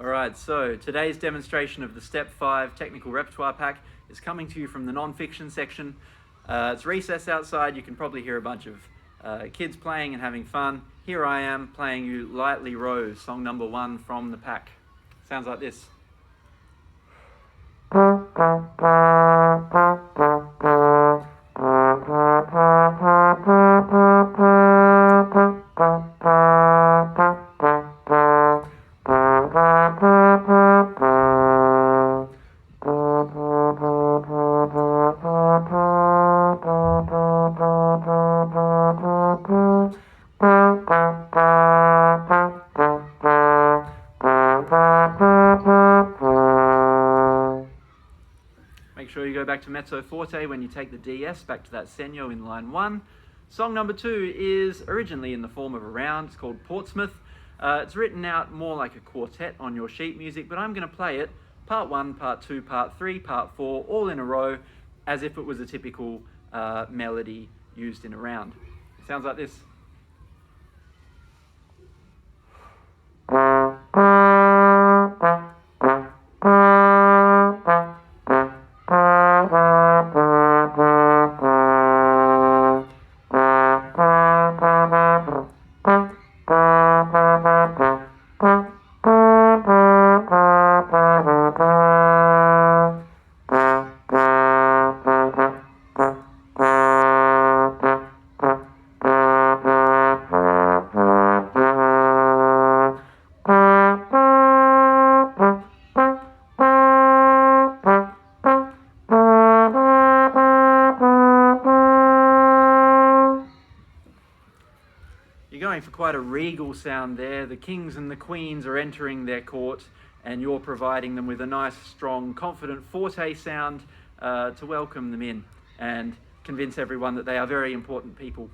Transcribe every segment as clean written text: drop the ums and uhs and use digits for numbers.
Alright, so today's demonstration of the Step 5 Technical Repertoire pack is coming to you from the non-fiction section. It's recess outside, you can probably hear a bunch of kids playing and having fun. Here I am playing you Lightly Rose, song number 1 from the pack. Sounds like this. Make sure you go back to mezzo forte when you take the DS, back to that segno in line 1. Song number 2 is originally in the form of a round. It's called Portsmouth. It's written out more like a quartet on your sheet music, but I'm going to play it part 1, part 2, part 3, part 4, all in a row, as if it was a typical melody used in a round. It sounds like this. You're going for quite a regal sound there. The kings and the queens are entering their court, and you're providing them with a nice, strong, confident forte sound to welcome them in and convince everyone that they are very important people.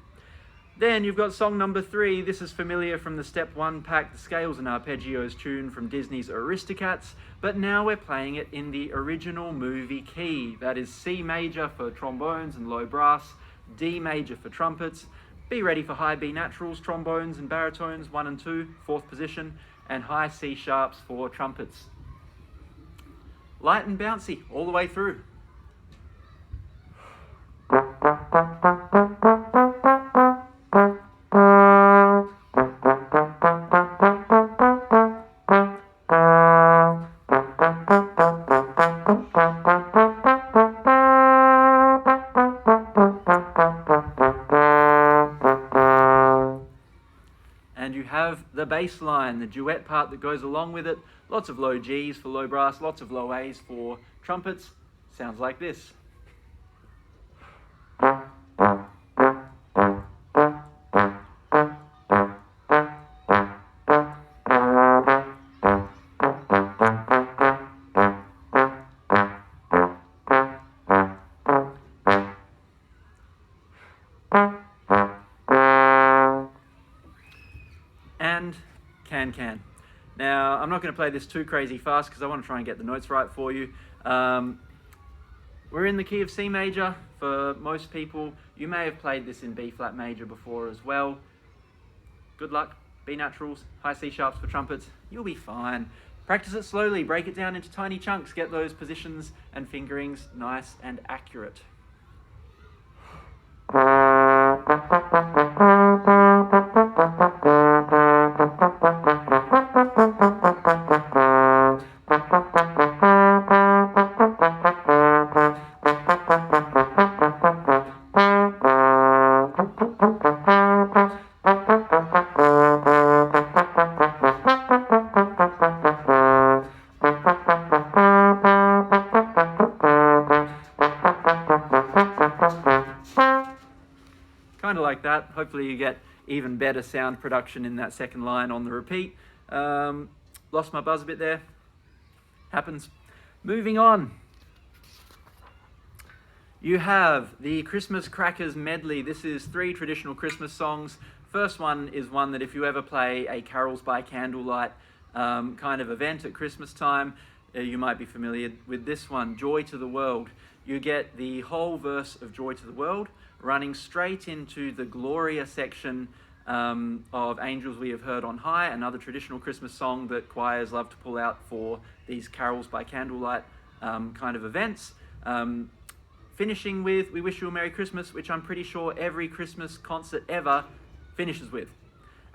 Then you've got song number 3. This is familiar from the Step 1 pack, the Scales and Arpeggios tune from Disney's Aristocats, but now we're playing it in the original movie key. That is C major for trombones and low brass, D major for trumpets. Be ready for high B naturals, trombones and baritones, 1 and 2, 4th position, and high C sharps for trumpets. Light and bouncy all the way through. And you have the bass line, the duet part that goes along with it. Lots of low Gs for low brass, lots of low As for trumpets. Sounds like this. And can. Now, I'm not going to play this too crazy fast because I want to try and get the notes right for you. We're in the key of C major for most people. You may have played this in B flat major before as well. Good luck. B naturals, high C sharps for trumpets. You'll be fine. Practice it slowly, break it down into tiny chunks, get those positions and fingerings nice and accurate. Kind of like that. Hopefully you get even better sound production in that second line on the repeat. Lost my buzz a bit there. Happens. Moving on. You have the Christmas Crackers medley. This is 3 traditional Christmas songs. First one is one that if you ever play a carols by candlelight kind of event at Christmas time, you might be familiar with this one, Joy to the World. You get the whole verse of Joy to the World running straight into the Gloria section of Angels We Have Heard on High, another traditional Christmas song that choirs love to pull out for these carols by candlelight kind of events. Finishing with We Wish You a Merry Christmas, which I'm pretty sure every Christmas concert ever finishes with.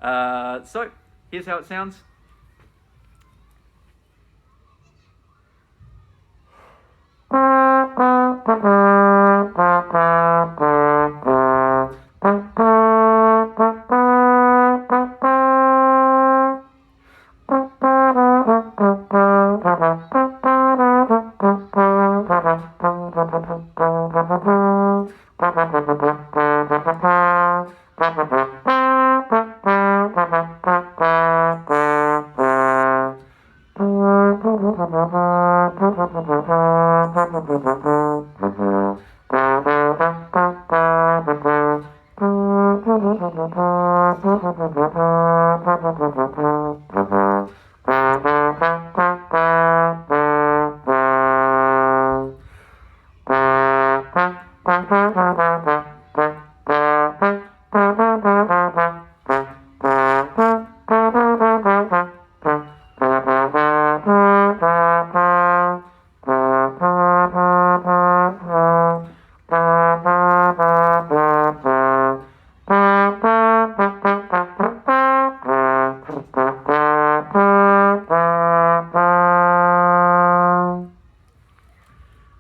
So here's how it sounds.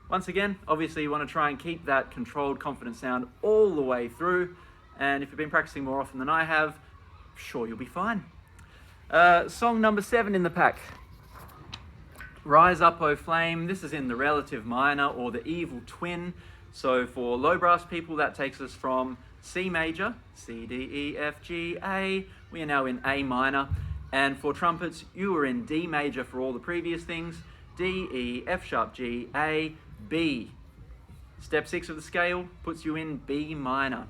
Once again, obviously you want to try and keep that controlled, confident sound all the way through. And if you've been practicing more often than I have, sure you'll be fine. Song number 7 in the pack. Rise Up, O Flame. This is in the relative minor or the evil twin. So for low brass people, that takes us from C major, C, D, E, F, G, A. We are now in A minor. And for trumpets, you were in D major for all the previous things. D, E, F sharp, G, A, B. Step 6 of the scale puts you in B minor.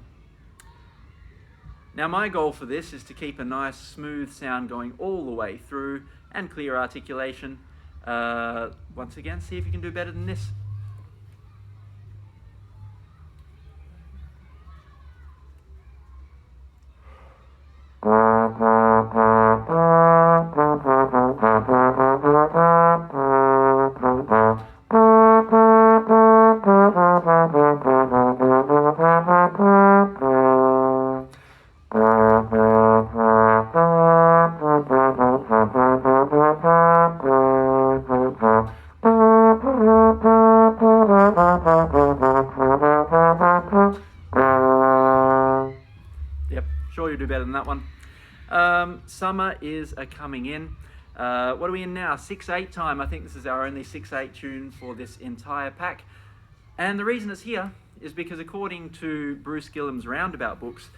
Now my goal for this is to keep a nice smooth sound going all the way through and clear articulation. Once again, see if you can do better than this. Yep, sure you'll do better than that one. Summer is coming in. What are we in now? 6/8 time. I think this is our only 6/8 tune for this entire pack. And the reason it's here is because according to Bruce Gillam's Roundabout books,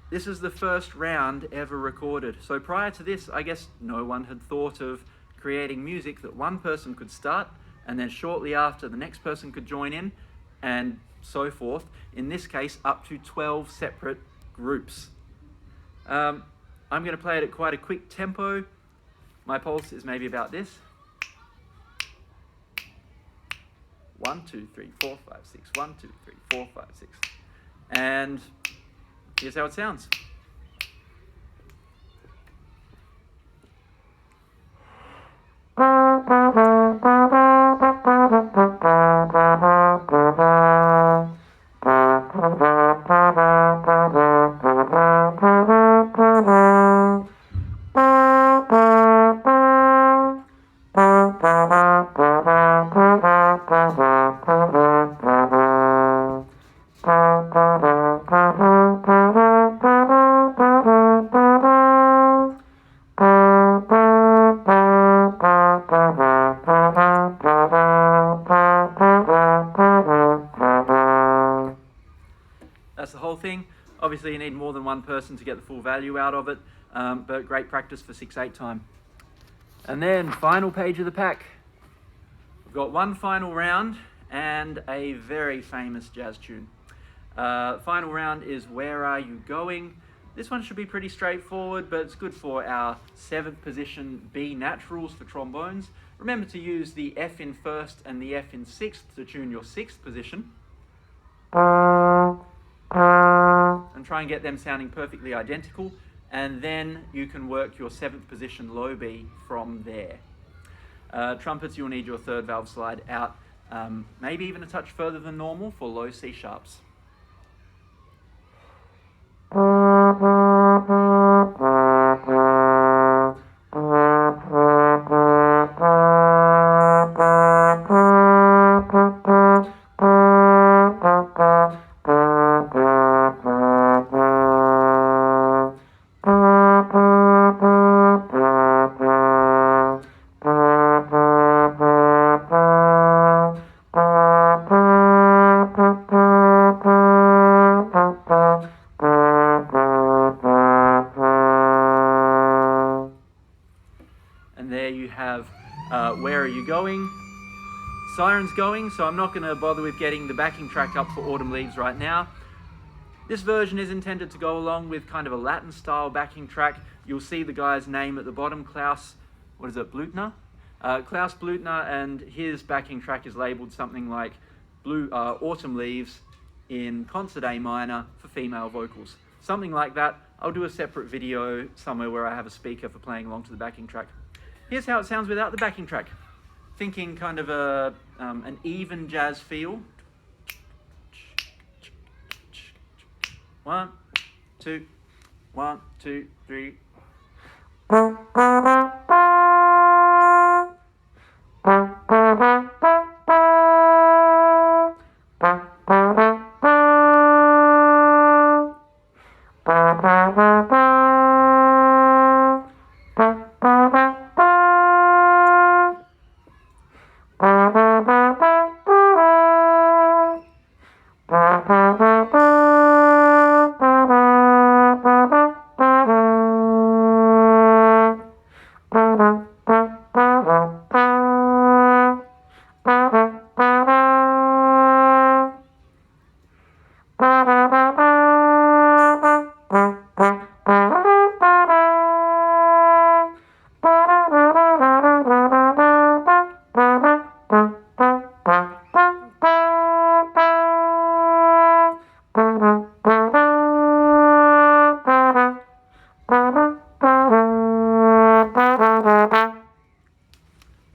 this is the first round ever recorded. So prior to this, I guess no one had thought of creating music that one person could start and then shortly after the next person could join in and so forth. In this case, up to 12 separate groups. I'm going to play it at quite a quick tempo. My pulse is maybe about this. 1, 2, 3, 4, 5, 6. 1, 2, 3, 4, 5, 6. And here's how it sounds. That's the whole thing. Obviously you need more than one person to get the full value out of it, but great practice for 6/8 time. And then final page of the pack. We've got one final round and a very famous jazz tune. Final round is Where Are You Going? This one should be pretty straightforward, but it's good for our 7th position B naturals for trombones. Remember to use the F in 1st and the F in 6th to tune your 6th position. And try and get them sounding perfectly identical. and then you can work your 7th position low B from there. Trumpets, you'll need your 3rd valve slide out, maybe even a touch further than normal for low C sharps. And there you have Where Are You Going? Siren's going, so I'm not going to bother with getting the backing track up for Autumn Leaves right now. This version is intended to go along with kind of a Latin style backing track. You'll see the guy's name at the bottom, Klaus, what is it, Blutner? Klaus Blutner, and his backing track is labeled something like Autumn Leaves in concert A minor for female vocals. Something like that. I'll do a separate video somewhere where I have a speaker for playing along to the backing track. Here's how it sounds without the backing track. Thinking kind of an even jazz feel. 1, 2, 1, 2, 3.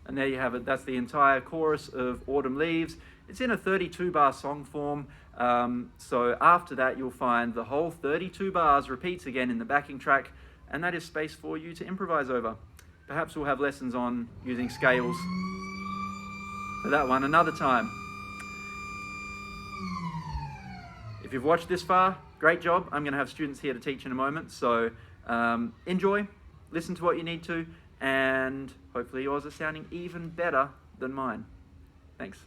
And there you have it. That's the entire chorus of Autumn Leaves. It's in a 32-bar song form. So after that, you'll find the whole 32 bars repeats again in the backing track, and that is space for you to improvise over. Perhaps we'll have lessons on using scales for that one another time. If you've watched this far, great job. I'm going to have students here to teach in a moment. So enjoy, listen to what you need to, and hopefully yours are sounding even better than mine. Thanks.